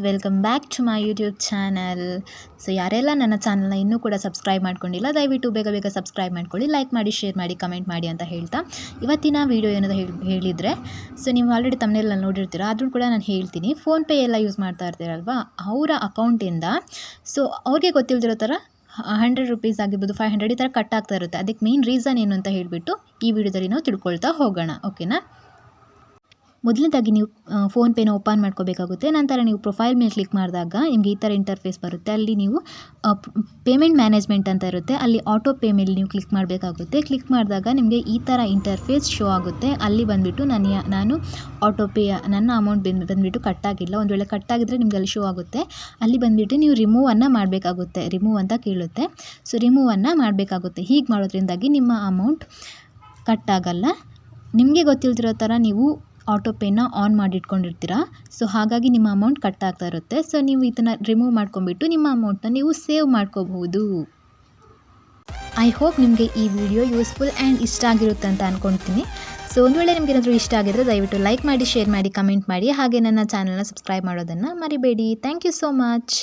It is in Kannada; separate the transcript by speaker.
Speaker 1: Welcome back to my YouTube channel. So ಯಾರೆಲ್ಲ ನನ್ನ ಚಾನಲ್ನ ಇನ್ನೂ ಕೂಡ ಸಬ್ಸ್ಕ್ರೈಬ್ ಮಾಡ್ಕೊಂಡಿಲ್ಲ, ದಯವಿಟ್ಟು ಬೇಗ ಬೇಗ ಸಬ್ಸ್ಕ್ರೈಬ್ ಮಾಡ್ಕೊಳ್ಳಿ, ಲೈಕ್ ಮಾಡಿ, ಶೇರ್ ಮಾಡಿ, ಕಮೆಂಟ್ ಮಾಡಿ ಅಂತ ಹೇಳ್ತಾ ಇವತ್ತಿನ ವೀಡಿಯೋ ಏನದು ಹೇಳಿದರೆ, ಸೊ ನೀವು ಆಲ್ರೆಡಿ ತಮ್ಮನೇಲಿ ನೋಡಿರ್ತೀರ, ಆದರೂ ಕೂಡ ನಾನು ಹೇಳ್ತೀನಿ. ಫೋನ್ಪೇ ಎಲ್ಲ ಯೂಸ್ ಮಾಡ್ತಾ ಇರ್ತೀರಲ್ವಾ, ಅವರ ಅಕೌಂಟಿಂದ ಸೊ ಅವ್ರಿಗೆ ಗೊತ್ತಿಲ್ದಿರೋ ಥರ 100 ರೂಪೀಸ್ ಆಗಿರ್ಬೋದು, 500 ಈ ಥರ ಕಟ್ ಆಗ್ತಾ ಇರುತ್ತೆ. ಅದಕ್ಕೆ ಮೇನ್ ರೀಸನ್ ಏನು ಅಂತ ಹೇಳಿಬಿಟ್ಟು ಈ ವಿಡಿಯೋದಲ್ಲಿ ನಾವು ತಿಳ್ಕೊಳ್ತಾ ಹೋಗೋಣ, ಓಕೆನಾ. ಮೊದಲನೇದಾಗಿ ನೀವು ಫೋನ್ಪೇನ ಓಪನ್ ಮಾಡ್ಕೋಬೇಕಾಗುತ್ತೆ. ನಂತರ ನೀವು ಪ್ರೊಫೈಲ್ ಮೇಲೆ ಕ್ಲಿಕ್ ಮಾಡಿದಾಗ ನಿಮಗೆ ಈ ಥರ ಇಂಟರ್ಫೇಸ್ ಬರುತ್ತೆ. ಅಲ್ಲಿ ನೀವು ಪೇಮೆಂಟ್ ಮ್ಯಾನೇಜ್ಮೆಂಟ್ ಅಂತ ಇರುತ್ತೆ, ಅಲ್ಲಿ ಆಟೋ ಪೇ ಮೇಲೆ ನೀವು ಕ್ಲಿಕ್ ಮಾಡಬೇಕಾಗುತ್ತೆ. ಕ್ಲಿಕ್ ಮಾಡಿದಾಗ ನಿಮಗೆ ಈ ಥರ ಇಂಟರ್ಫೇಸ್ ಶೋ ಆಗುತ್ತೆ. ಅಲ್ಲಿ ಬಂದುಬಿಟ್ಟು ನಾನು ಆಟೋ ಪೇ ನನ್ನ ಅಮೌಂಟ್ ಬಂದುಬಿಟ್ಟು ಕಟ್ಟಾಗಿಲ್ಲ. ಒಂದು ವೇಳೆ ಕಟ್ಟಾಗಿದ್ದರೆ ನಿಮ್ಗೆ ಅಲ್ಲಿ ಶೋ ಆಗುತ್ತೆ. ಅಲ್ಲಿ ಬಂದುಬಿಟ್ಟು ನೀವು ರಿಮೂವನ್ನು ಮಾಡಬೇಕಾಗುತ್ತೆ, ರಿಮೂವ್ ಅಂತ ಕೇಳುತ್ತೆ. ಸೊ ರಿಮೂವನ್ನು ಮಾಡಬೇಕಾಗುತ್ತೆ. ಹೀಗೆ ಮಾಡೋದ್ರಿಂದಾಗಿ ನಿಮ್ಮ ಅಮೌಂಟ್ ಕಟ್ಟಾಗಲ್ಲ. ನಿಮಗೆ ಗೊತ್ತಿಲ್ದಿರೋ ಥರ ನೀವು ಆಟೋ ಪೇನ ಆನ್ ಮಾಡಿಟ್ಕೊಂಡಿರ್ತೀರ. ಸೊ ಹಾಗಾಗಿ ನಿಮ್ಮ ಅಮೌಂಟ್ ಕಟ್ ಆಗ್ತಾ ಇರುತ್ತೆ. ಸೊ ನೀವು ಇದನ್ನು ರಿಮೂವ್ ಮಾಡ್ಕೊಂಬಿಟ್ಟು ನಿಮ್ಮ ಅಮೌಂಟನ್ನ ನೀವು ಸೇವ್ ಮಾಡ್ಕೋಬಹುದು. ಐ ಹೋಪ್ ನಿಮಗೆ ಈ ವಿಡಿಯೋ ಯೂಸ್ಫುಲ್ ಆ್ಯಂಡ್ ಇಷ್ಟ ಆಗಿರುತ್ತೆ ಅಂತ ಅಂದ್ಕೊಳ್ತೀನಿ. ಸೊ ಒಂದು ವೇಳೆ ನಿಮ್ಗೆ ಏನಾದರೂ ಇಷ್ಟ ಆಗಿದ್ರೆ ದಯವಿಟ್ಟು ಲೈಕ್ ಮಾಡಿ, ಶೇರ್ ಮಾಡಿ, ಕಮೆಂಟ್ ಮಾಡಿ, ಹಾಗೆ ನನ್ನ ಚಾನಲ್ನ ಸಬ್ಸ್ಕ್ರೈಬ್ ಮಾಡೋದನ್ನು ಮರಿಬೇಡಿ. Thank you so much.